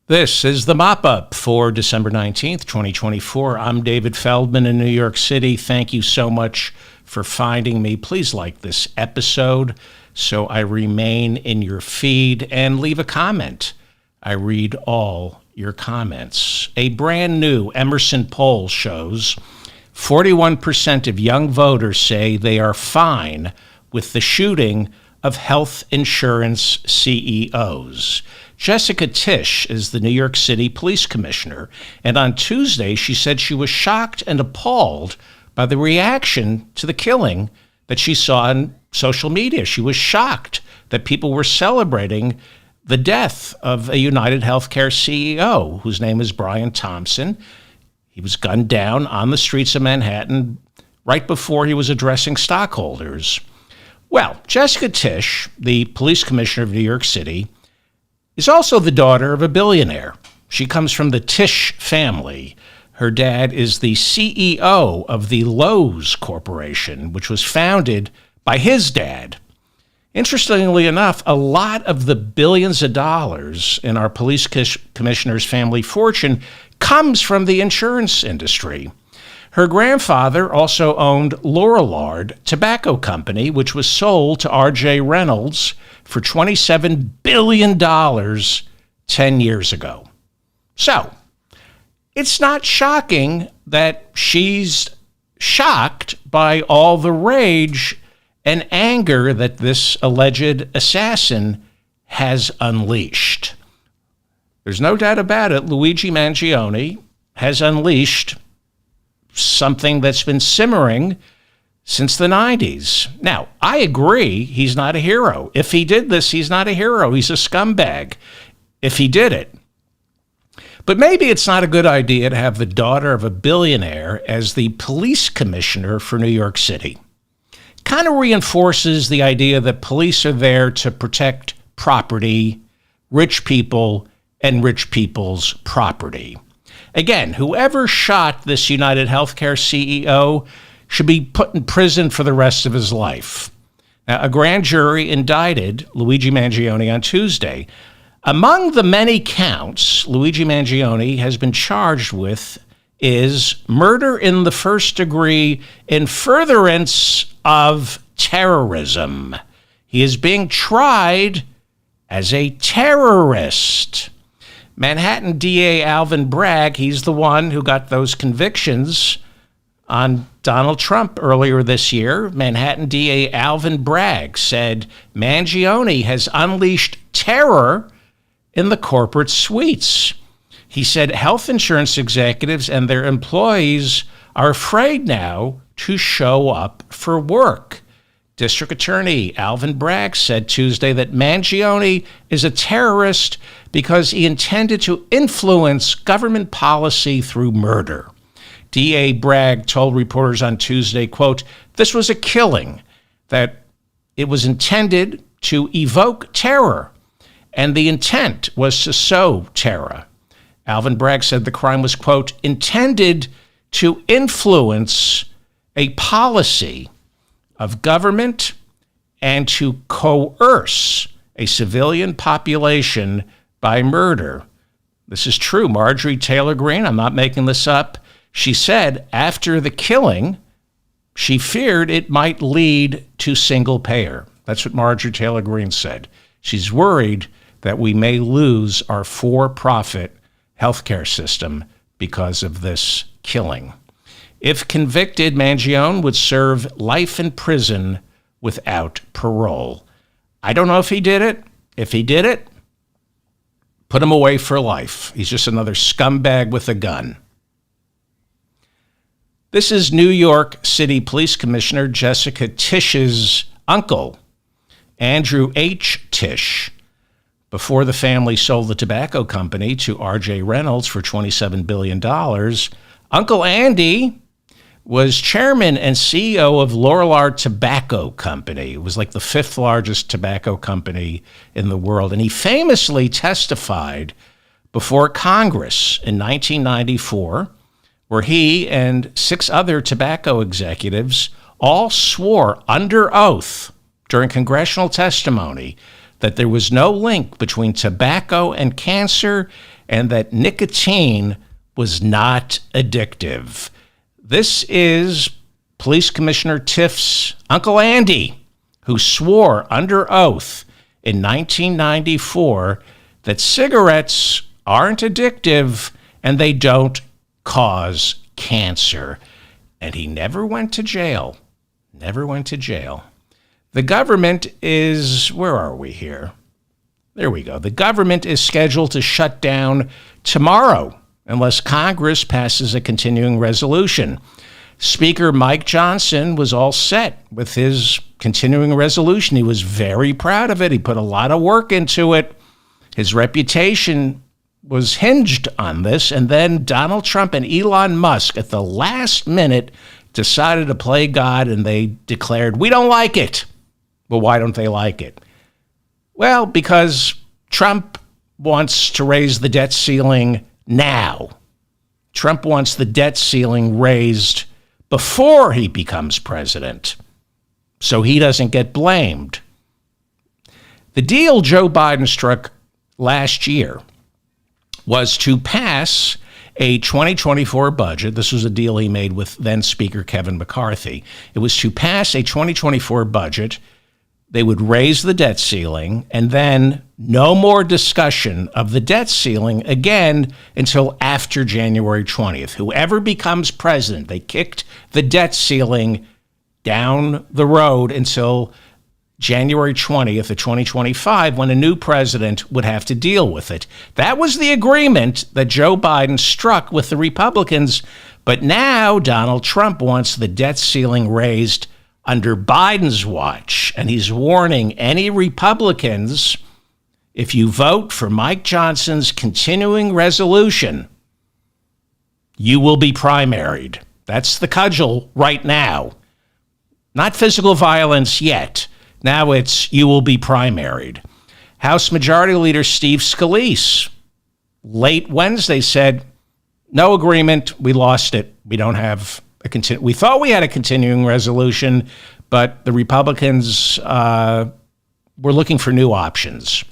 This is the mop-up for December 19th, 2024. I'm David Feldman in New York City. Thank you so much for finding me. Please like this episode so I remain in your feed, and leave a comment. I read all your comments. A brand new Emerson poll shows 41% of young voters say they are fine with the shooting of health insurance CEOs. Jessica Tish is the New York City Police Commissioner, and on Tuesday she said she was shocked and appalled by the reaction to the killing that she saw on social media. She was shocked that people were celebrating the death of a United Healthcare CEO whose name is Brian Thompson. He was gunned down on the streets of Manhattan right before he was addressing stockholders. Well, Jessica Tish, the police commissioner of New York City, is also the daughter of a billionaire. She comes from the Tish family. Her dad is the CEO of the Lowe's Corporation, which was founded by his dad. Interestingly enough, a lot of the billions of dollars in our police commissioner's family fortune comes from the insurance industry. Her grandfather also owned Lorillard Tobacco Company, which was sold to R.J. Reynolds for $27 billion 10 years ago. So, it's not shocking that she's shocked by all the rage and anger that this alleged assassin has unleashed. There's no doubt about it, Luigi Mangione has unleashed something that's been simmering since the 90s. Now, I agree he's not a hero. If he did this, he's not a hero. He's a scumbag if he did it. But maybe it's not a good idea to have the daughter of a billionaire as the police commissioner for New York City. Kind of reinforces the idea that police are there to protect property, rich people, and rich people's property. Again, whoever shot this United Healthcare CEO should be put in prison for the rest of his life. Now, a grand jury indicted Luigi Mangione on Tuesday. Among the many counts Luigi Mangione has been charged with is murder in the first degree in furtherance of terrorism. He is being tried as a terrorist. Manhattan DA Alvin Bragg, he's the one who got those convictions on Donald Trump earlier this year. Manhattan DA Alvin Bragg said Mangione has unleashed terror in the corporate suites. He said health insurance executives and their employees are afraid now to show up for work. District Attorney Alvin Bragg said Tuesday that Mangione is a terrorist because he intended to influence government policy through murder. DA Bragg told reporters on Tuesday, quote, "This was a killing, that it was intended to evoke terror, and the intent was to sow terror." Alvin Bragg said the crime was, quote, "intended to influence a policy of government and to coerce a civilian population by murder." This is true. Marjorie Taylor Greene, I'm not making this up, she said after the killing, she feared it might lead to single payer. That's what Marjorie Taylor Greene said. She's worried that we may lose our for-profit healthcare system because of this killing. If convicted, Mangione would serve life in prison without parole. I don't know if he did it. If he did it, put him away for life. He's just another scumbag with a gun. This is New York City Police Commissioner Jessica Tish's uncle, Andrew H. Tish. Before the family sold the tobacco company to R.J. Reynolds for $27 billion, Uncle Andy was chairman and CEO of Lorillard Tobacco Company. It was like the fifth largest tobacco company in the world. And he famously testified before Congress in 1994, where he and 6 other tobacco executives all swore under oath during congressional testimony that there was no link between tobacco and cancer, and that nicotine was not addictive. This is Police Commissioner Tiff's Uncle Andy, who swore under oath in 1994 that cigarettes aren't addictive and they don't cause cancer. And he never went to jail. Never went to jail. The government is, where are we here? There we go. The government is scheduled to shut down tomorrow unless Congress passes a continuing resolution. Speaker Mike Johnson was all set with his continuing resolution. He was very proud of it. He put a lot of work into it. His reputation was hinged on this. And then Donald Trump and Elon Musk at the last minute decided to play God, and they declared, we don't like it. Well, why don't they like it? Well, because Trump wants to raise the debt ceiling now. Trump wants the debt ceiling raised before he becomes president, so he doesn't get blamed. The deal Joe Biden struck last year was to pass a 2024 budget. This was a deal he made with then Speaker Kevin McCarthy. It was to pass a 2024 budget. They would raise the debt ceiling, and then no more discussion of the debt ceiling again until after January 20th. Whoever becomes president, they kicked the debt ceiling down the road until January 20th of 2025, when a new president would have to deal with it. That was the agreement that Joe Biden struck with the Republicans. But now Donald Trump wants the debt ceiling raised under Biden's watch. And he's warning any Republicans, if you vote for Mike Johnson's continuing resolution, you will be primaried. That's the cudgel right now. Not physical violence yet. Now it's you will be primaried. House Majority Leader Steve Scalise, late Wednesday, said, no agreement. We lost it. We don't have we thought we had a continuing resolution, but the Republicans were looking for new options.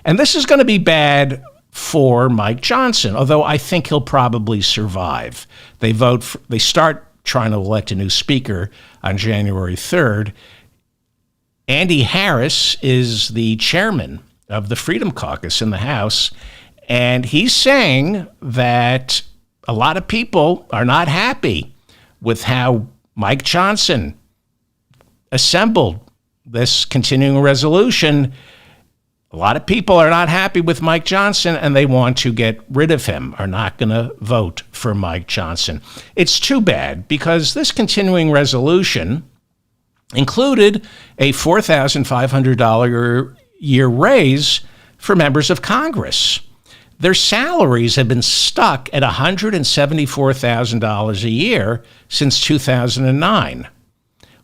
And this is going to be bad for Mike Johnson, although I think he'll probably survive. They start trying to elect a new speaker on January 3rd. Andy Harris is the chairman of the Freedom Caucus in the House, and he's saying that a lot of people are not happy with how Mike Johnson assembled this continuing resolution. A lot of people are not happy with Mike Johnson, and they want to get rid of him, are not going to vote for Mike Johnson. It's too bad, because this continuing resolution included a $4,500 a year raise for members of Congress. Their salaries have been stuck at $174,000 a year since 2009,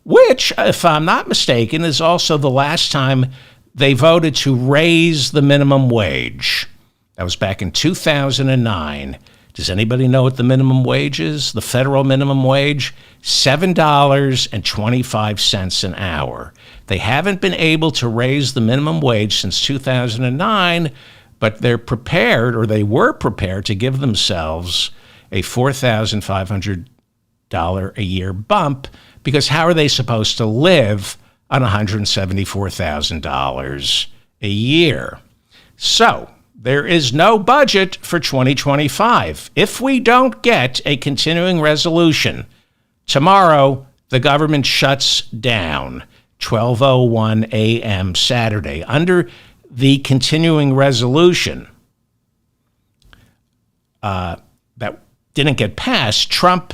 which, if I'm not mistaken, is also the last time they voted to raise the minimum wage. That was back in 2009. Does anybody know what the minimum wage is? The federal minimum wage? $7.25 an hour. They haven't been able to raise the minimum wage since 2009, but they're prepared, or they were prepared, to give themselves a $4,500 a year bump, because how are they supposed to live on $174,000 a year? So there is no budget for 2025. If we don't get a continuing resolution, tomorrow the government shuts down, 12:01 a.m. Saturday. Under the continuing resolution that didn't get passed, Trump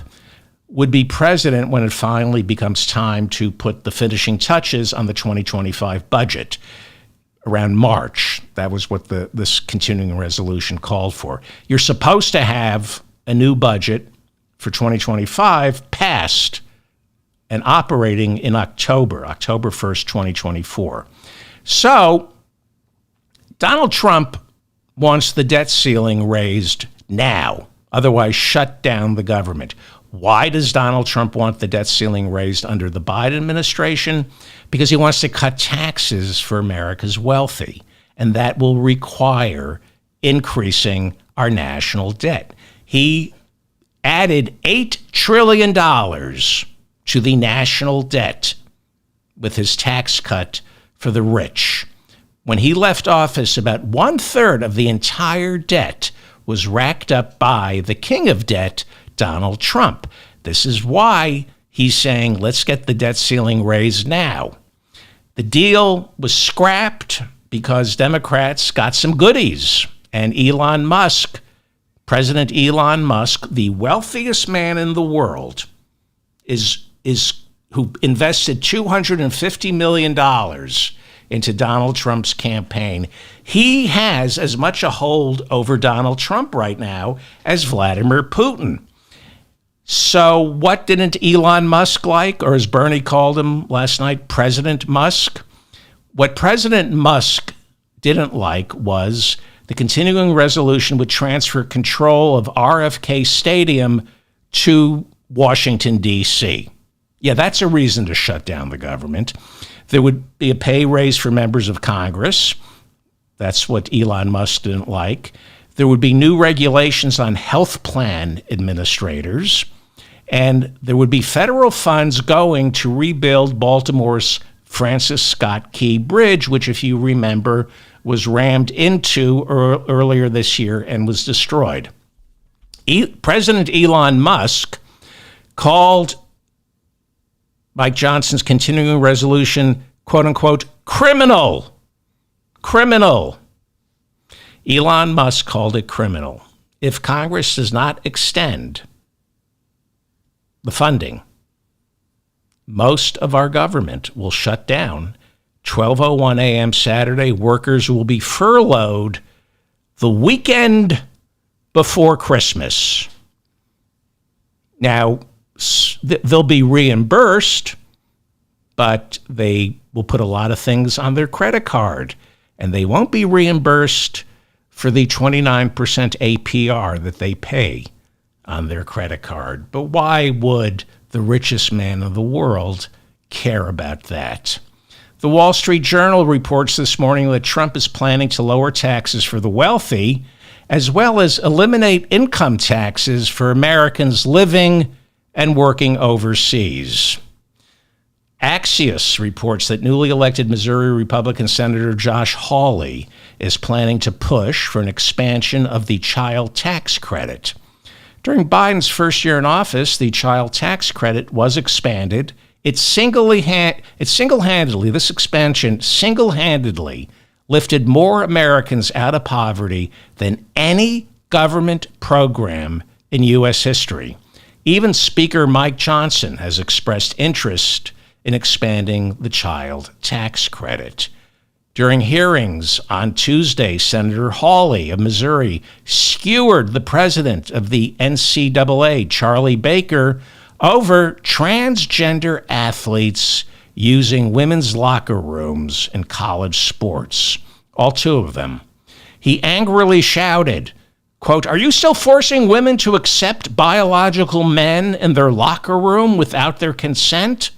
would be president when it finally becomes time to put the finishing touches on the 2025 budget around March. That was what this continuing resolution called for. You're supposed to have a new budget for 2025 passed and operating in October 1st, 2024. So Donald Trump wants the debt ceiling raised now, otherwise shut down the government. Why does Donald Trump want the debt ceiling raised under the Biden administration? Because he wants to cut taxes for America's wealthy, and that will require increasing our national debt. He added $8 trillion to the national debt with his tax cut for the rich. When he left office, about 1/3 of the entire debt was racked up by the king of debt, Donald Trump. This is why he's saying, let's get the debt ceiling raised now. The deal was scrapped because Democrats got some goodies. And Elon Musk, President Elon Musk, the wealthiest man in the world, is who invested $250 million into Donald Trump's campaign. He has as much a hold over Donald Trump right now as Vladimir Putin. So what didn't Elon Musk like, or as Bernie called him last night, President Musk? What President Musk didn't like was the continuing resolution would transfer control of RFK Stadium to Washington, D.C. Yeah, that's a reason to shut down the government. There would be a pay raise for members of Congress. That's what Elon Musk didn't like. There would be new regulations on health plan administrators. And there would be federal funds going to rebuild Baltimore's Francis Scott Key Bridge, which, if you remember, was rammed into earlier this year and was destroyed. President Elon Musk called Mike Johnson's continuing resolution, quote unquote, criminal. Criminal. Elon Musk called it criminal. If Congress does not extend the funding, most of our government will shut down. 12:01 a.m. Saturday, workers will be furloughed the weekend before Christmas. Now, they'll be reimbursed, but they will put a lot of things on their credit card, and they won't be reimbursed for the 29% APR that they pay on their credit card. But why would the richest man in the world care about that? The Wall Street Journal reports this morning that Trump is planning to lower taxes for the wealthy, as well as eliminate income taxes for Americans living and working overseas. Axios reports that newly elected Missouri Republican Senator Josh Hawley is planning to push for an expansion of the child tax credit. During Biden's first year in office, the child tax credit was expanded. This expansion single-handedly lifted more Americans out of poverty than any government program in U.S. history. Even Speaker Mike Johnson has expressed interest in expanding the child tax credit. During hearings on Tuesday, Senator Hawley of Missouri skewered the president of the NCAA, Charlie Baker, over transgender athletes using women's locker rooms in college sports, all two of them. He angrily shouted, quote, "Are you still forcing women to accept biological men in their locker room without their consent?"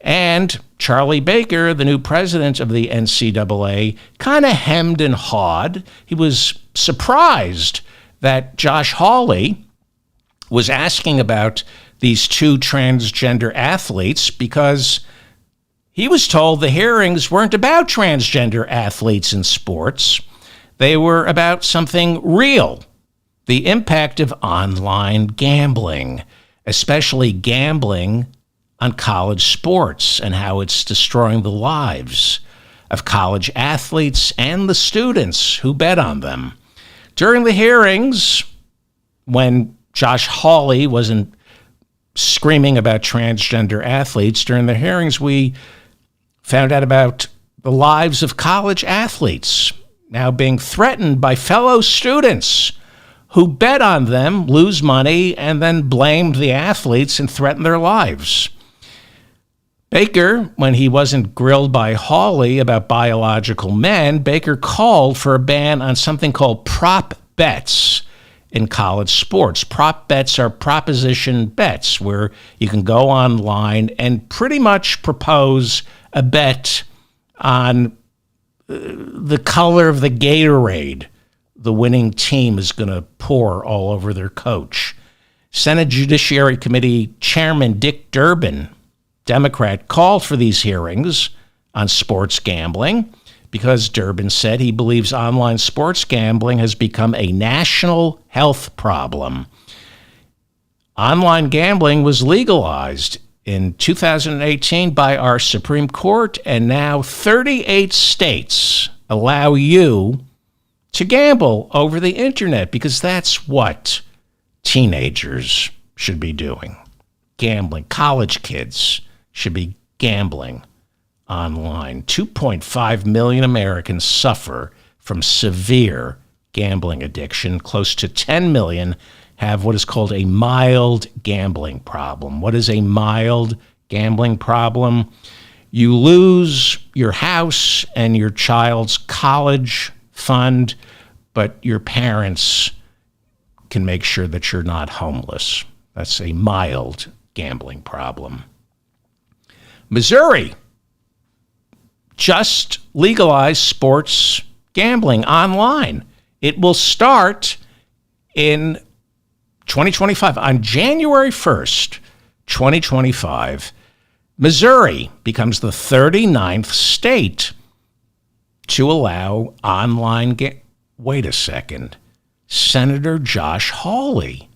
And Charlie Baker, the new president of the NCAA, kind of hemmed and hawed. He was surprised that Josh Hawley was asking about these two transgender athletes because he was told the hearings weren't about transgender athletes in sports. They were about something real, the impact of online gambling, especially gambling on college sports and how it's destroying the lives of college athletes and the students who bet on them. During the hearings, when Josh Hawley wasn't screaming about transgender athletes, during the hearings we found out about the lives of college athletes now being threatened by fellow students who bet on them, lose money, and then blamed the athletes and threatened their lives. Baker, when he wasn't grilled by Hawley about biological men, Baker called for a ban on something called prop bets in college sports. Prop bets are proposition bets where you can go online and pretty much propose a bet on the color of the Gatorade the winning team is going to pour all over their coach. Senate Judiciary Committee Chairman Dick Durbin, Democrat, called for these hearings on sports gambling because Durbin said he believes online sports gambling has become a national health problem. Online gambling was legalized in 2018 by our Supreme Court, and now 38 states allow you to gamble over the internet because that's what teenagers should be doing. Gambling. College kids should be gambling online. 2.5 million Americans suffer from severe gambling addiction. Close to 10 million have what is called a mild gambling problem. What is a mild gambling problem? You lose your house and your child's college fund, but your parents can make sure that you're not homeless. That's a mild gambling problem. Missouri just legalized sports gambling online. It will start in 2025. On January 1st, 2025, Missouri becomes the 39th state to allow online Wait a second. Senator Josh Hawley.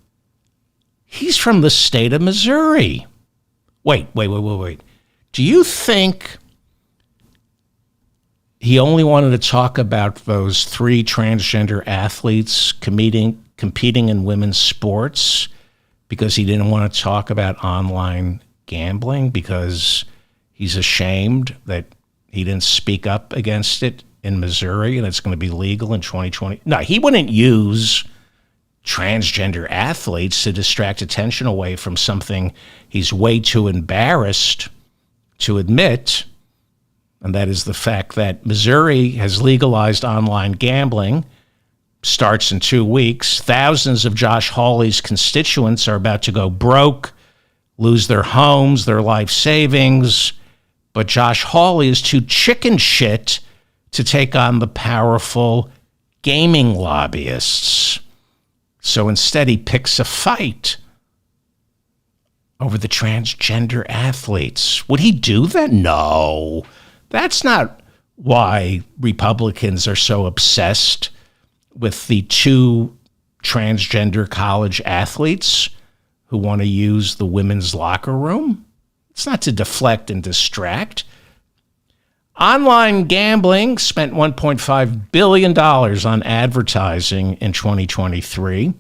He's from the state of Missouri. Wait. Do you think he only wanted to talk about those 3 transgender athletes competing in women's sports because he didn't want to talk about online gambling because he's ashamed that he didn't speak up against it in Missouri and it's going to be legal in 2020? No, he wouldn't use transgender athletes to distract attention away from something he's way too embarrassed to admit, and that is the fact that Missouri has legalized online gambling, starts in 2 weeks. Thousands of Josh Hawley's constituents are about to go broke, lose their homes, their life savings, but Josh Hawley is too chicken shit to take on the powerful gaming lobbyists. So instead, he picks a fight over the transgender athletes. Would he do that? No. That's not why Republicans are so obsessed with the 2 transgender college athletes who want to use the women's locker room. It's not to deflect and distract. Online gambling spent $1.5 billion on advertising in 2023.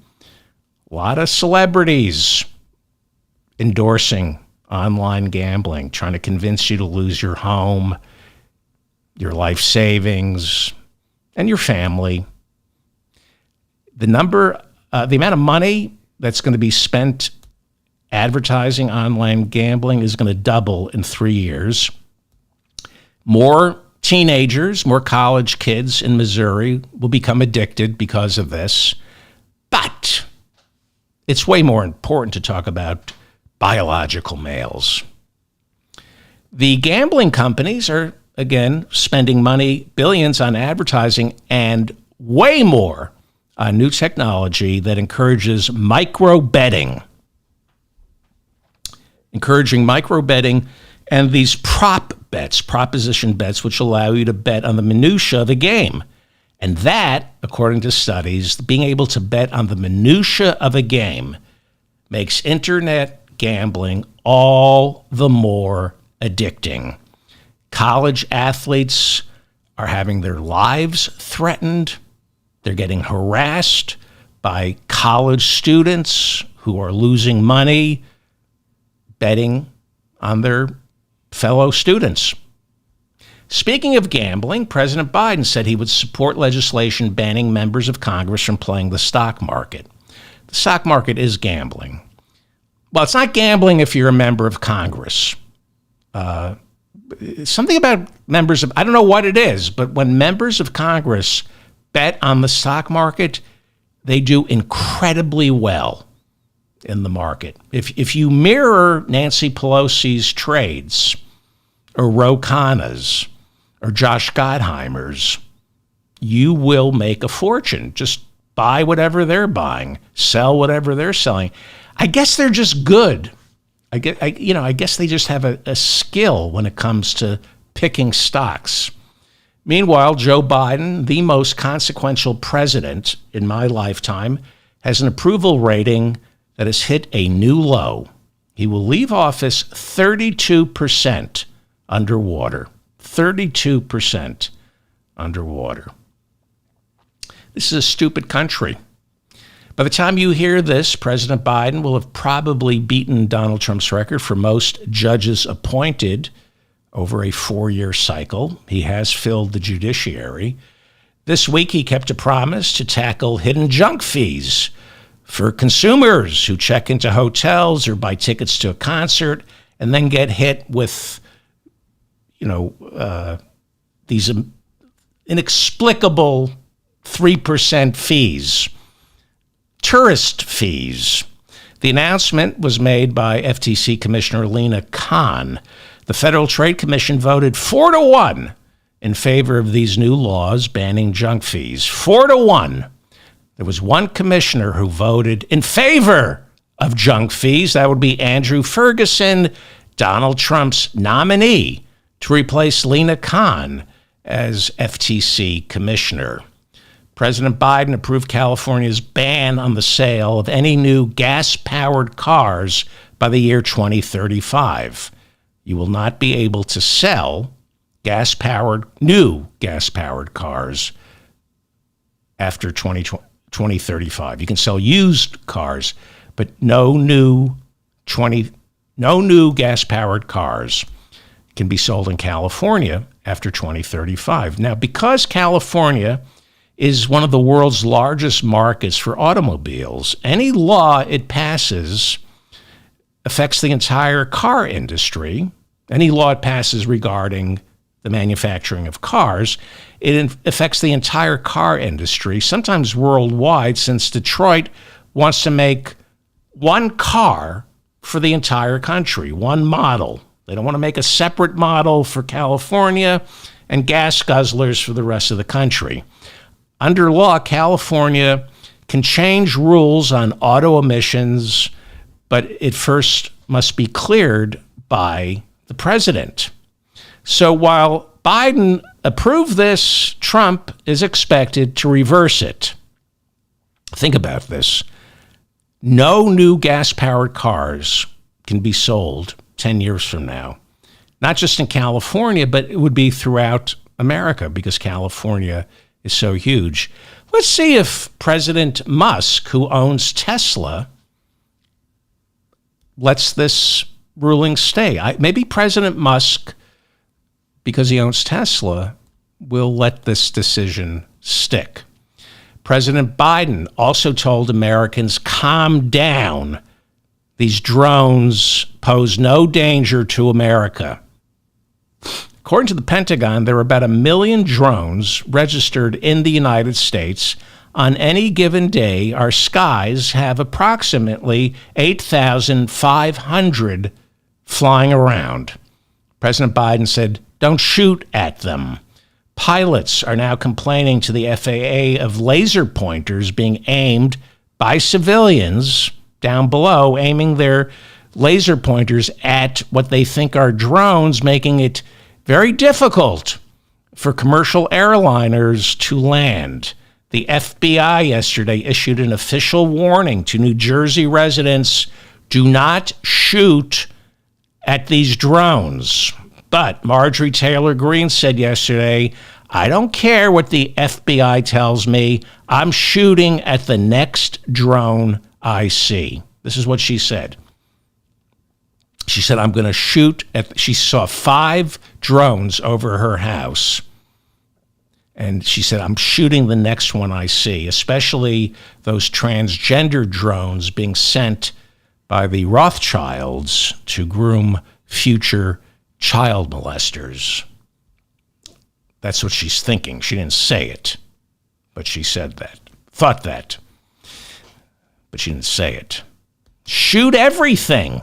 A lot of celebrities endorsing online gambling, trying to convince you to lose your home, your life savings, and your family. The amount of money that's going to be spent advertising online gambling is going to double in 3 years. More teenagers, more college kids in Missouri will become addicted because of this. But it's way more important to talk about biological males. The gambling companies are, again, spending money, billions on advertising, and way more on new technology that encourages micro-betting. Encouraging micro-betting and these proposition bets, which allow you to bet on the minutia of a game. And that, according to studies, being able to bet on the minutia of a game makes internet gambling all the more addicting. College athletes are having their lives threatened. They're getting harassed by college students who are losing money betting on their fellow students. Speaking of gambling, President Biden said he would support legislation banning members of Congress from playing the stock market. The stock market is gambling. Well, it's not gambling if you're a member of Congress. Something about members of, I don't know what it is, but when members of Congress bet on the stock market, they do incredibly well in the market. If you mirror Nancy Pelosi's trades, or Ro Khanna's, or Josh Gottheimer's, you will make a fortune. Just buy whatever they're buying, sell whatever they're selling. I guess they're just good. I guess they just have a skill when it comes to picking stocks. Meanwhile, Joe Biden, the most consequential president in my lifetime, has an approval rating that has hit a new low. He will leave office 32% underwater. 32% underwater. This is a stupid country. By the time you hear this, President Biden will have probably beaten Donald Trump's record for most judges appointed over a 4-year cycle. He has filled the judiciary. This week, he kept a promise to tackle hidden junk fees for consumers who check into hotels or buy tickets to a concert and then get hit with, these inexplicable 3% fees, tourist fees. The announcement was made by FTC Commissioner Lina Khan. The Federal Trade Commission voted 4-1 in favor of these new laws banning junk fees. 4-1. There was one commissioner who voted in favor of junk fees. That would be Andrew Ferguson, Donald Trump's nominee to replace Lina Khan as FTC commissioner. President Biden approved California's ban on the sale of any new gas-powered cars by the year 2035. You will not be able to sell new gas-powered cars after 2035. You can sell used cars, but no new gas-powered cars can be sold in California after 2035. Now, because California is one of the world's largest markets for automobiles, any law it passes affects the entire car industry. Any law it passes regarding the manufacturing of cars, it affects the entire car industry, sometimes worldwide, since Detroit wants to make one car for the entire country, one model. They don't want to make a separate model for California and gas guzzlers for the rest of the country. Under law, California can change rules on auto emissions, but it first must be cleared by the president. So while Biden approved this, Trump is expected to reverse it. Think about this. No new gas-powered cars can be sold 10 years from now. Not just in California, but it would be throughout America because California is so huge. Let's see if President Musk, who owns Tesla, lets this ruling stay. Maybe President Musk, because he owns Tesla, will let this decision stick. President Biden also told Americans, calm down. These drones pose no danger to America. According to the Pentagon, there are about 1 million drones registered in the United States. On any given day, our skies have approximately 8,500 flying around. President Biden said, don't shoot at them. Pilots are now complaining to the FAA of laser pointers being aimed by civilians down below, aiming their laser pointers at what they think are drones, making it very difficult for commercial airliners to land. The FBI yesterday issued an official warning to New Jersey residents, do not shoot at these drones. But Marjorie Taylor Greene said yesterday, I don't care what the FBI tells me. I'm shooting at the next drone I see. This is what she said. She said, I'm going to shoot at, she saw 5 drones over her house. And she said, I'm shooting the next one I see, especially those transgender drones being sent by the Rothschilds to groom future child molesters. That's what she's thinking. She didn't say it, but she said that, thought that, but she didn't say it. Shoot everything.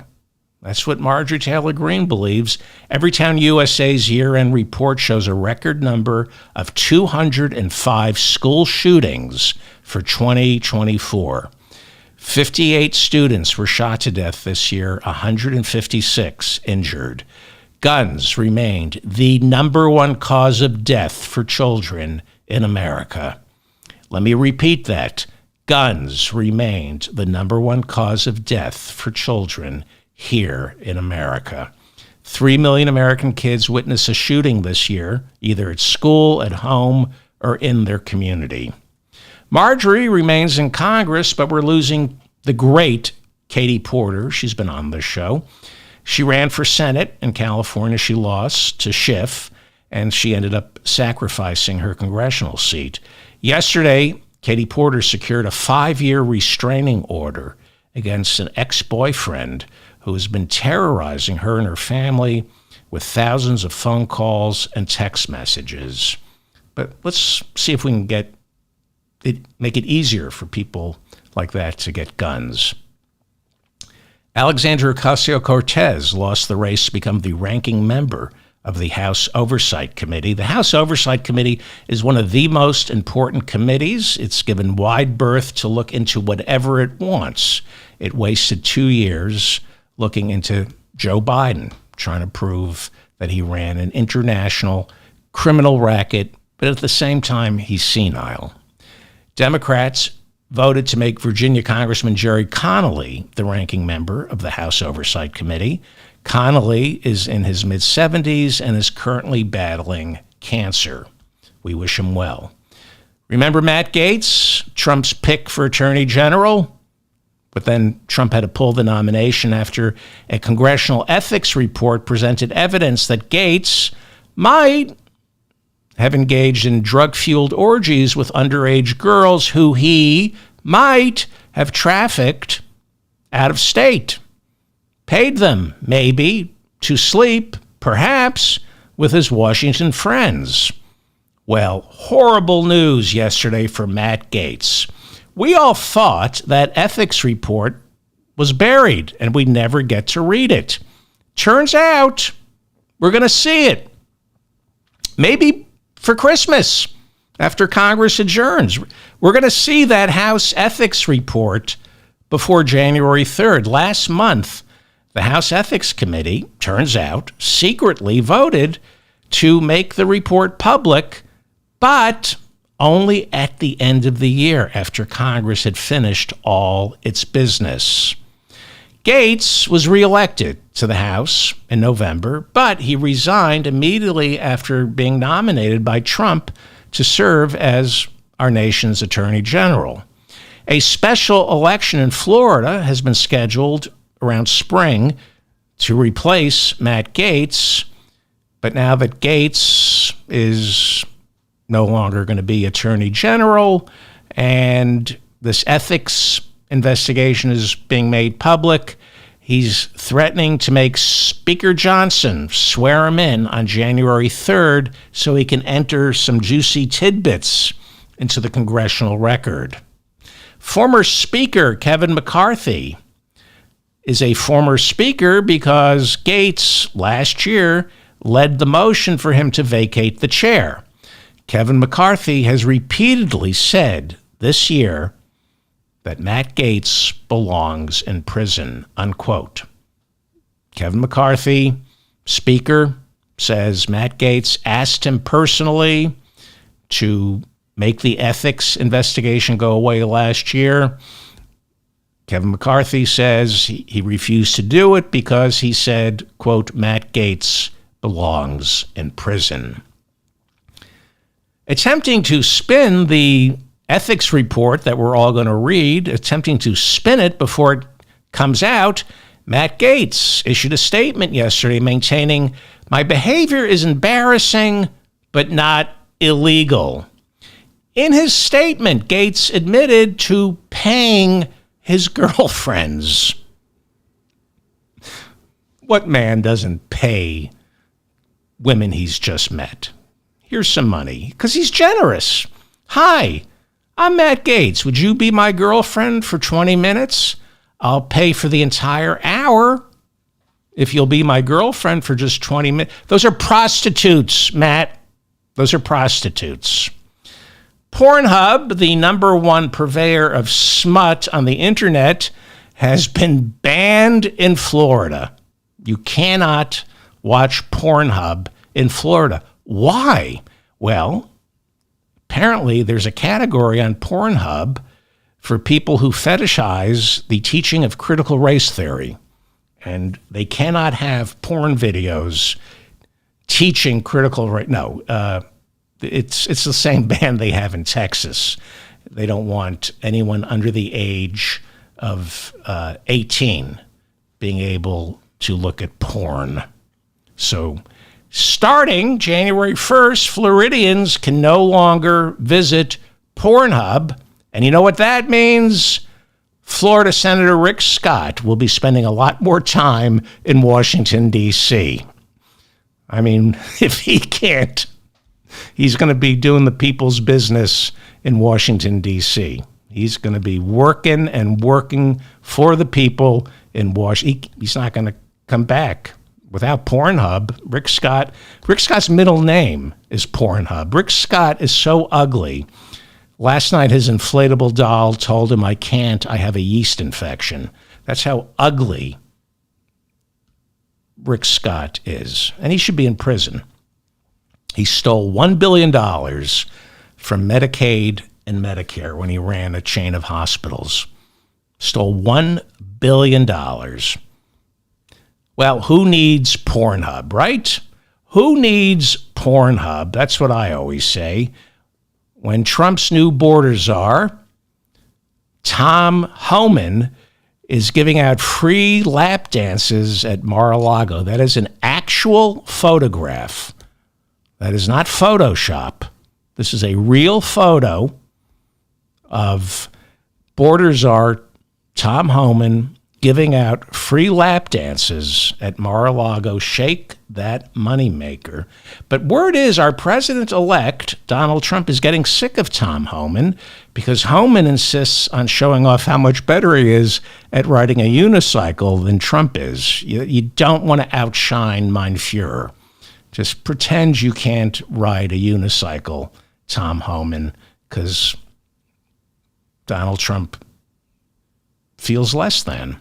That's what Marjorie Taylor Greene believes. Everytown USA's year-end report shows a record number of 205 school shootings for 2024. 58 students were shot to death this year, 156 injured. Guns remained the number one cause of death for children in America. Let me repeat that. Guns remained the number one cause of death for children here in America. 3 million American kids witness a shooting this year, either at school, at home, or in their community. Marjorie remains in Congress, but we're losing the great Katie Porter. She's been on this show. She ran for Senate in California. She lost to Schiff, and she ended up sacrificing her congressional seat. Yesterday, Katie Porter secured a 5-year restraining order against an ex-boyfriend who has been terrorizing her and her family with thousands of phone calls and text messages. But let's see if we can make it easier for people like that to get guns. Alexandria Ocasio-Cortez lost the race to become the ranking member of the House Oversight Committee. The House Oversight Committee is one of the most important committees. It's given wide berth to look into whatever it wants. It wasted 2 years looking into Joe Biden, trying to prove that he ran an international criminal racket, but at the same time, he's senile. Democrats voted to make Virginia Congressman Jerry Connolly the ranking member of the House Oversight Committee. Connolly is in his mid-70s and is currently battling cancer. We wish him well. Remember Matt Gaetz, Trump's pick for Attorney General? But then Trump had to pull the nomination after a congressional ethics report presented evidence that Gaetz might have engaged in drug-fueled orgies with underage girls who he might have trafficked out of state. Paid them, maybe, to sleep, perhaps, with his Washington friends. Well, horrible news yesterday for Matt Gaetz. We all thought that ethics report was buried and we'd never get to read it. Turns out we're going to see it. Maybe for Christmas, after Congress adjourns. We're going to see that House ethics report before January 3rd. Last month, the House Ethics Committee, turns out, secretly voted to make the report public, but only at the end of the year after Congress had finished all its business. Gaetz was reelected to the House in November, but he resigned immediately after being nominated by Trump to serve as our nation's Attorney General. A special election in Florida has been scheduled around spring to replace Matt Gaetz, but now that Gaetz is no longer going to be Attorney General and this ethics investigation is being made public, he's threatening to make Speaker Johnson swear him in on January 3rd so he can enter some juicy tidbits into the congressional record. Former Speaker Kevin McCarthy is a former Speaker because Gaetz last year led the motion for him to vacate the chair. Kevin McCarthy has repeatedly said this year that Matt Gaetz belongs in prison, unquote. Kevin McCarthy, Speaker, says Matt Gaetz asked him personally to make the ethics investigation go away last year. Kevin McCarthy says he refused to do it because he said, quote, Matt Gaetz belongs in prison. Attempting to spin the ethics report that we're all going to read, attempting to spin it before it comes out, Matt Gaetz issued a statement yesterday maintaining, my behavior is embarrassing, but not illegal. In his statement, Gaetz admitted to paying his girlfriends. What man doesn't pay women he's just met? Here's some money, because he's generous. Hi, I'm Matt Gaetz. Would you be my girlfriend for 20 minutes? I'll pay for the entire hour. if you'll be my girlfriend for just 20 minutes. Those are prostitutes, Matt. Those are prostitutes. PornHub, the number one purveyor of smut on the internet, has been banned in Florida. You cannot watch PornHub in Florida. Why? Well, apparently there's a category on PornHub for people who fetishize the teaching of critical race theory. And they cannot have porn videos teaching critical race. No, it's the same ban they have in Texas. They don't want anyone under the age of 18 being able to look at porn. So starting January 1st, Floridians can no longer visit PornHub. And you know what that means? Florida Senator Rick Scott will be spending a lot more time in Washington, D.C. I mean, if he can't, he's going to be doing the people's business in Washington, D.C. He's going to be working and working for the people in Washington. He's not going to come back without PornHub. Rick Scott's middle name is PornHub. Rick Scott is so ugly. Last night, his inflatable doll told him, I can't, I have a yeast infection. That's how ugly Rick Scott is. And he should be in prison. He stole $1 billion from Medicaid and Medicare when he ran a chain of hospitals. Stole $1 billion. Well, who needs PornHub, right? Who needs PornHub? That's what I always say. When Trump's new border czar, Tom Homan, is giving out free lap dances at Mar-a-Lago. That is an actual photograph. That is not Photoshop. This is a real photo of border czar Tom Homan giving out free lap dances at Mar-a-Lago. Shake that moneymaker. But word is our president-elect, Donald Trump, is getting sick of Tom Homan because Homan insists on showing off how much better he is at riding a unicycle than Trump is. You don't want to outshine mein Fuhrer. Just pretend you can't ride a unicycle, Tom Homan, because Donald Trump feels less than.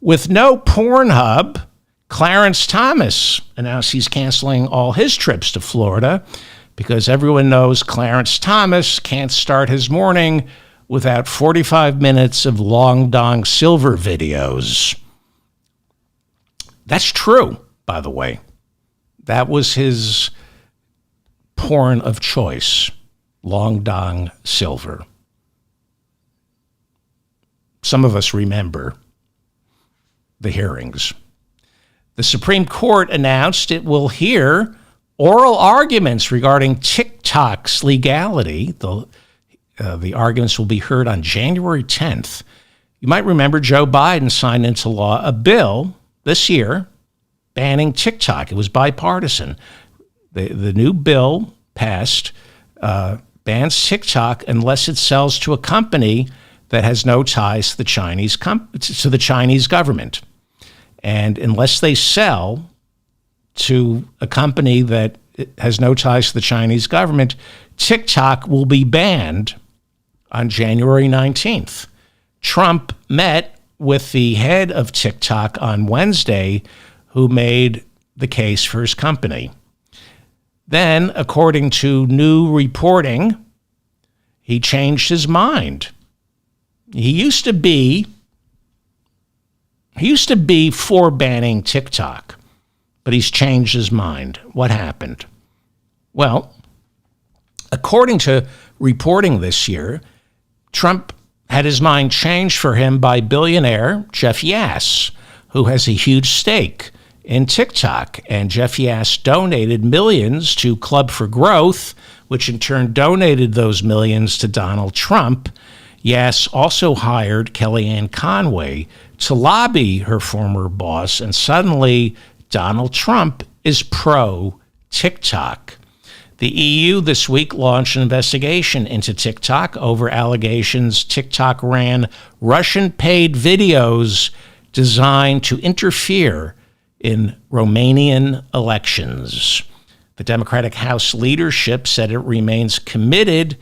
With no PornHub, Clarence Thomas announced he's canceling all his trips to Florida because everyone knows Clarence Thomas can't start his morning without 45 minutes of Long Dong Silver videos. That's true, by the way. That was his porn of choice, Long Dong Silver. Some of us remember the hearings. The Supreme Court announced it will hear oral arguments regarding TikTok's legality. The arguments will be heard on January 10th. You might remember Joe Biden signed into law a bill this year banning TikTok. It was bipartisan. The new bill passed bans TikTok unless it sells to a company that has no ties to the Chinese government. And unless they sell to a company that has no ties to the Chinese government, TikTok will be banned on January 19th. Trump met with the head of TikTok on Wednesday, who made the case for his company. Then, according to new reporting, he changed his mind. He used to be for banning TikTok, but he's changed his mind. What happened? Well, according to reporting this year, Trump had his mind changed for him by billionaire Jeff Yass, who has a huge stake in TikTok. And Jeff Yass donated millions to Club for Growth, which in turn donated those millions to Donald Trump. Yass also hired Kellyanne Conway to lobby her former boss, and suddenly Donald Trump is pro-TikTok. The EU this week launched an investigation into TikTok over allegations TikTok ran Russian-paid videos designed to interfere in Romanian elections. The Democratic House leadership said it remains committed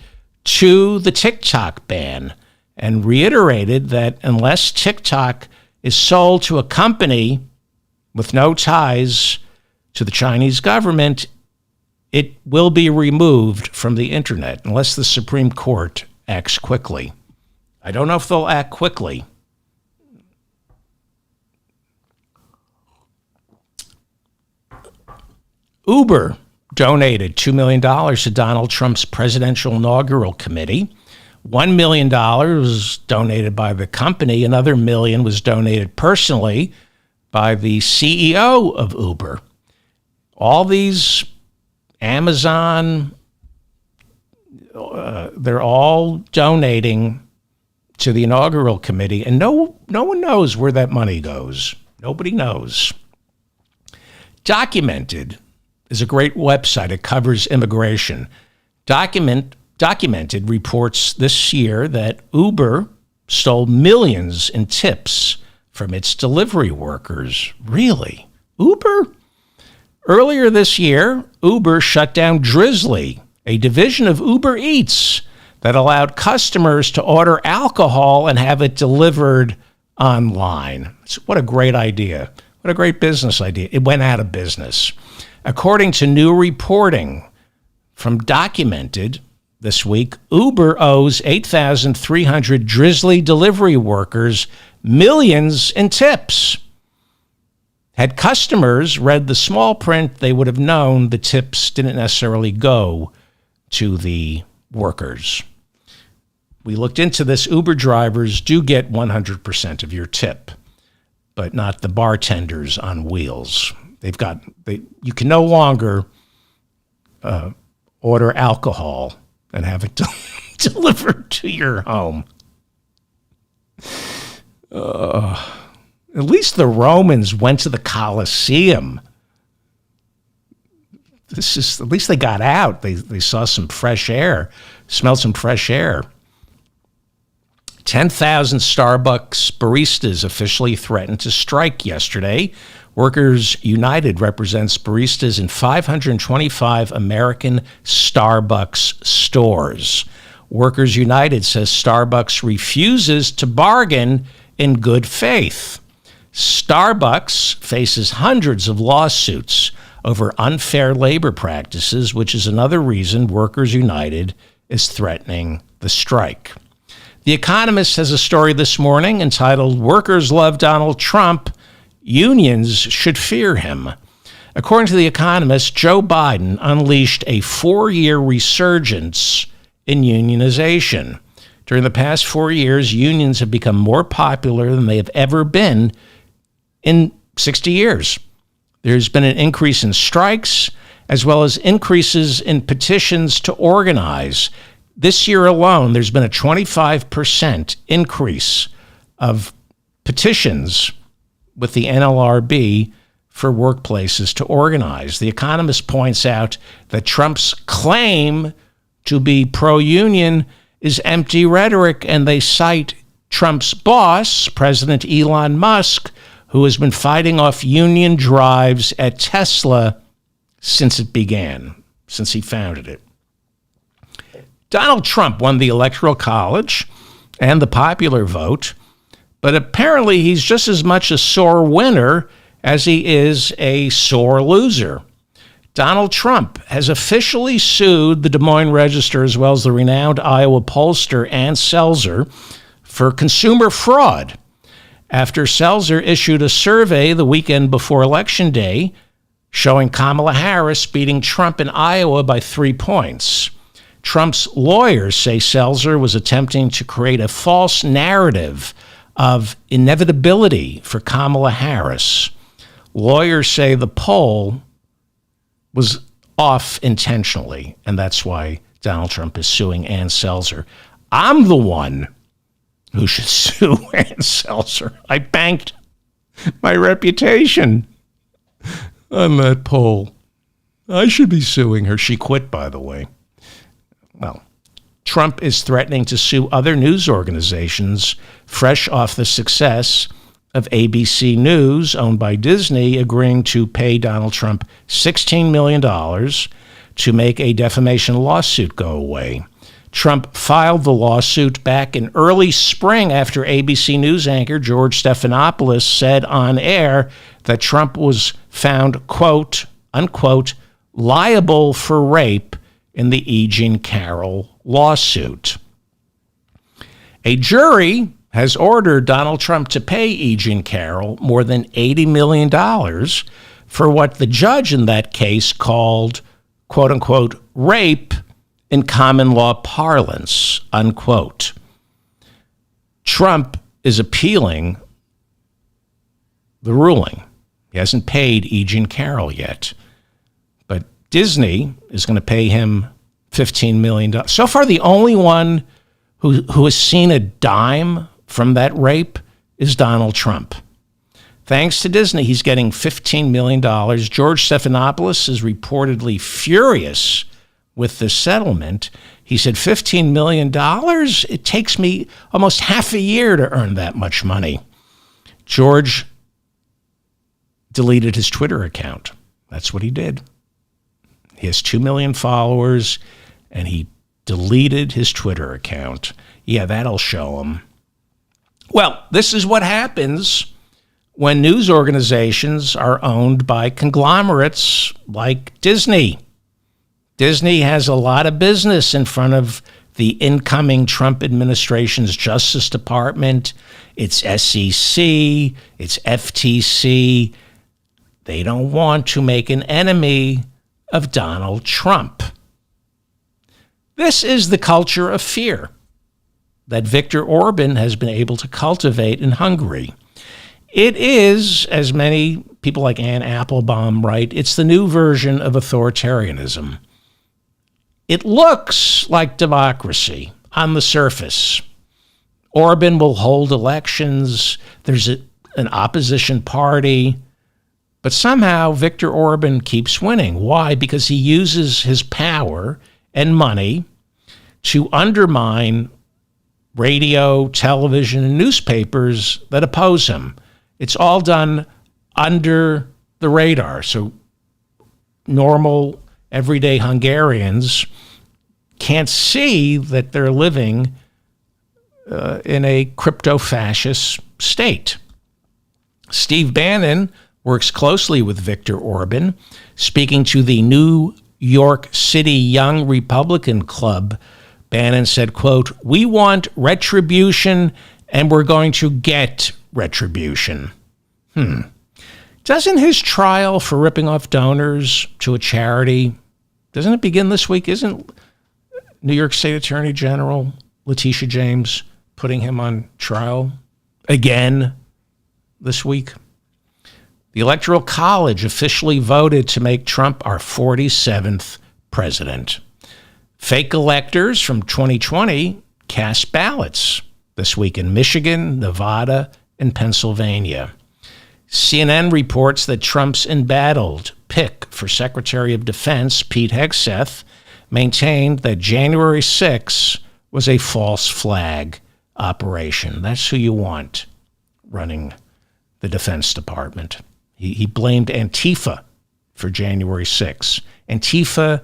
to the TikTok ban and reiterated that unless TikTok is sold to a company with no ties to the Chinese government, it will be removed from the internet unless the Supreme Court acts quickly. I don't know if they'll act quickly. Uber donated $2 million to Donald Trump's presidential inaugural committee. $1 million was donated by the company. Another $1 million was donated personally by the CEO of Uber. All these Amazon, they're all donating to the inaugural committee, and no one knows where that money goes. Nobody knows. Documented is a great website. It covers immigration. Documented reports this year that Uber stole millions in tips from its delivery workers. Really? Uber? Earlier this year, Uber shut down Drizzly, a division of Uber Eats that allowed customers to order alcohol and have it delivered online. What a great idea. What a great business idea. It went out of business. According to new reporting from Documented this week, Uber owes 8,300 Drizzly delivery workers millions in tips. Had customers read the small print, they would have known the tips didn't necessarily go to the workers. We looked into this. Uber drivers do get 100% of your tip, but not the bartenders on wheels. You can no longer order alcohol and have it delivered to your home. At least the Romans went to the Colosseum. At least they got out. They saw some fresh air, smelled some fresh air. 10,000 Starbucks baristas officially threatened to strike yesterday. Workers United represents baristas in 525 American Starbucks stores. Workers United says Starbucks refuses to bargain in good faith. Starbucks faces hundreds of lawsuits over unfair labor practices, which is another reason Workers United is threatening the strike. The Economist has a story this morning entitled, "Workers Love Donald Trump. Unions should fear him." According to The Economist, Joe Biden unleashed a 4-year resurgence in unionization. During the past 4 years, unions have become more popular than they have ever been in 60 years. There's been an increase in strikes, as well as increases in petitions to organize. This year alone, there's been a 25% increase of petitions with the NLRB for workplaces to organize. The Economist points out that Trump's claim to be pro-union is empty rhetoric, and they cite Trump's boss, President Elon Musk, who has been fighting off union drives at Tesla since it began, since he founded it. Donald Trump won the Electoral College and the popular vote, but apparently he's just as much a sore winner as he is a sore loser. Donald Trump has officially sued the Des Moines Register as well as the renowned Iowa pollster Ann Selzer for consumer fraud after Selzer issued a survey the weekend before Election Day showing Kamala Harris beating Trump in Iowa by 3 points. Trump's lawyers say Selzer was attempting to create a false narrative of inevitability for Kamala Harris. Lawyers say the poll was off intentionally, and that's why Donald Trump is suing Ann Selzer. I'm the one who should sue Ann Selzer. I banked my reputation on that poll. I should be suing her. She quit, by the way. Well, Trump is threatening to sue other news organizations fresh off the success of ABC News, owned by Disney, agreeing to pay Donald Trump $16 million to make a defamation lawsuit go away. Trump filed the lawsuit back in early spring after ABC News anchor George Stephanopoulos said on air that Trump was found, quote, unquote, liable for rape in the E. Jean Carroll lawsuit. A jury has ordered Donald Trump to pay E. Jean Carroll more than $80 million for what the judge in that case called, quote unquote, rape in common law parlance, unquote. Trump is appealing the ruling. He hasn't paid E. Jean Carroll yet, but Disney is going to pay him $15 million. So far, the only one who has seen a dime from that rape is Donald Trump. Thanks to Disney, he's getting $15 million. George Stephanopoulos is reportedly furious with the settlement. He said, $15 million? It takes me almost half a year to earn that much money. George deleted his Twitter account. That's what he did. He has 2 million followers, and he deleted his Twitter account. Yeah, that'll show him. Well, this is what happens when news organizations are owned by conglomerates like Disney. Disney has a lot of business in front of the incoming Trump administration's Justice Department, its SEC, its FTC. They don't want to make an enemy of Donald Trump. This is the culture of fear that Viktor Orban has been able to cultivate in Hungary. It is, as many people like Anne Applebaum write, it's the new version of authoritarianism. It looks like democracy on the surface. Orban will hold elections. There's an opposition party. But somehow Viktor Orban keeps winning. Why? Because he uses his power and money to undermine radio, television, and newspapers that oppose him. It's all done under the radar. So normal, everyday Hungarians can't see that they're living in a crypto-fascist state. Steve Bannon works closely with Viktor Orban, speaking to the New York City Young Republican Club. Bannon said, quote, "We want retribution and we're going to get retribution." Doesn't his trial for ripping off donors to a charity, doesn't it begin this week? Isn't New York State Attorney General Letitia James putting him on trial again this week? The Electoral College officially voted to make Trump our 47th president. Fake electors from 2020 cast ballots this week in Michigan, Nevada, and Pennsylvania. CNN reports that Trump's embattled pick for Secretary of Defense, Pete Hegseth, maintained that January 6 was a false flag operation. That's who you want running the Defense Department. He blamed Antifa for January 6. Antifa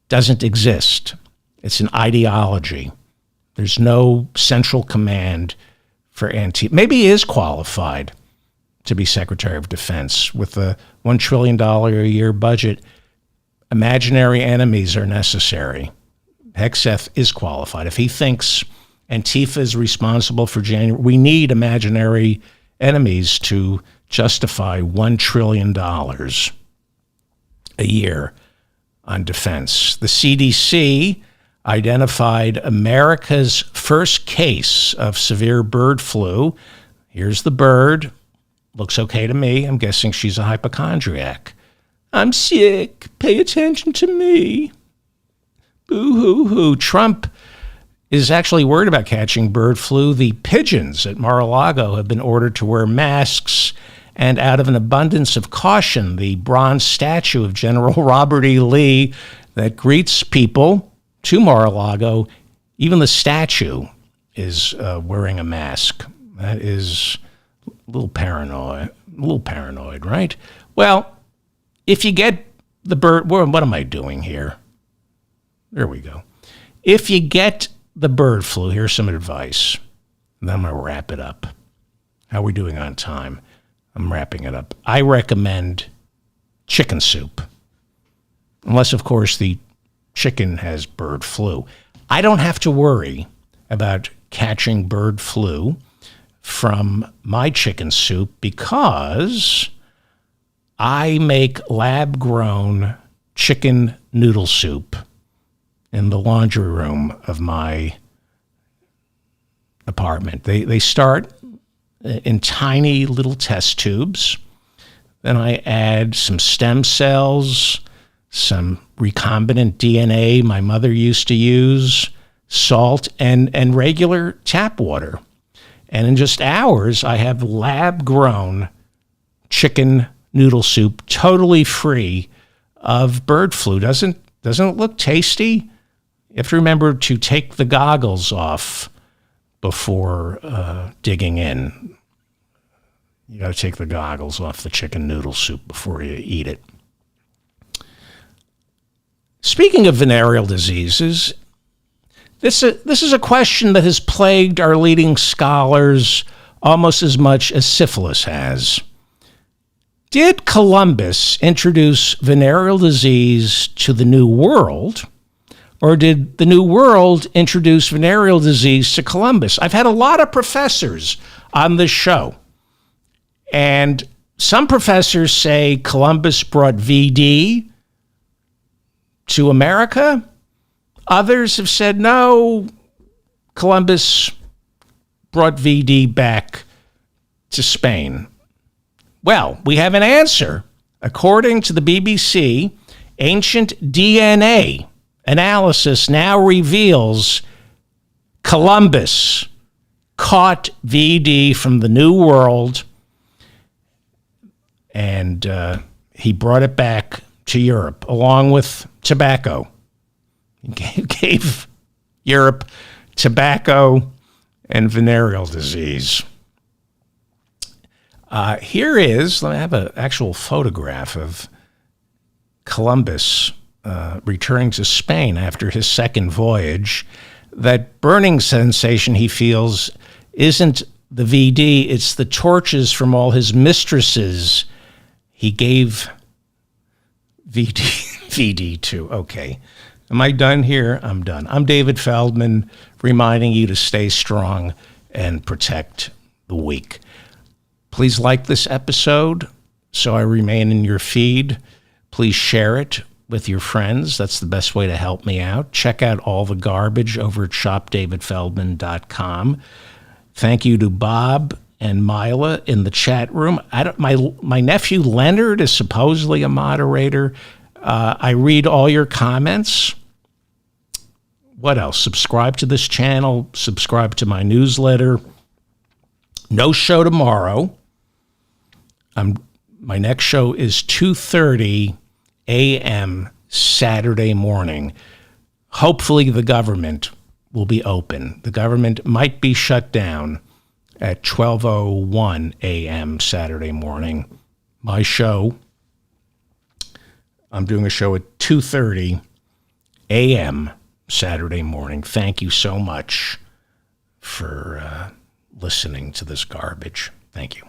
doesn't exist. It's an ideology. There's no central command for Antifa. Maybe he is qualified to be Secretary of Defense with a $1 trillion a year budget. Imaginary enemies are necessary. Hegseth is qualified. If he thinks Antifa is responsible for January, we need imaginary enemies to justify $1 trillion a year on defense. The CDC identified America's first case of severe bird flu. Here's the bird. Looks okay to me. I'm guessing she's a hypochondriac. "I'm sick. Pay attention to me." Boo-hoo-hoo. Trump is actually worried about catching bird flu. The pigeons at Mar-a-Lago have been ordered to wear masks, and out of an abundance of caution, the bronze statue of General Robert E. Lee that greets people to Mar-a-Lago, even the statue is wearing a mask. That is paranoid, right? Well, if you get the bird, what am I doing here? There we go. If you get the bird flu, here's some advice. And then I'm going to wrap it up. How are we doing on time? I'm wrapping it up. I recommend chicken soup. Unless, of course, the chicken has bird flu. I don't have to worry about catching bird flu from my chicken soup because I make lab-grown chicken noodle soup in the laundry room of my apartment. They start in tiny little test tubes. Then I add some stem cells, some recombinant DNA my mother used to use, salt, and regular tap water. And in just hours, I have lab-grown chicken noodle soup, totally free of bird flu. Doesn't it look tasty? You have to remember to take the goggles off before digging in. You got to take the goggles off the chicken noodle soup before you eat it. Speaking of venereal diseases, this is a question that has plagued our leading scholars almost as much as syphilis has. Did Columbus introduce venereal disease to the New World, or did the New World introduce venereal disease to Columbus? I've had a lot of professors on this show, and some professors say Columbus brought VD to America. Others have said, no, Columbus brought VD back to Spain. Well, we have an answer. According to the BBC, ancient DNA analysis now reveals Columbus caught VD from the New World, and he brought it back to Europe along with tobacco. He gave Europe tobacco and venereal disease. Here is, let me have an actual photograph of Columbus returning to Spain after his second voyage. That burning sensation he feels isn't the VD, it's the torches from all his mistresses he gave VD to. Okay. Am I done here? I'm done. I'm David Feldman, reminding you to stay strong and protect the weak. Please like this episode so I remain in your feed. Please share it with your friends. That's the best way to help me out. Check out all the garbage over at shopdavidfeldman.com. Thank you to Bob and Mila in the chat room. My nephew Leonard is supposedly a moderator. I read all your comments. What else? Subscribe to this channel. Subscribe to my newsletter. No show tomorrow. My next show is 2:30 a.m. Saturday morning. Hopefully the government will be open. The government might be shut down at 12:01 a.m. Saturday morning. My show, I'm doing a show at 2:30 a.m. Saturday morning. Thank you so much for listening to this garbage. Thank you.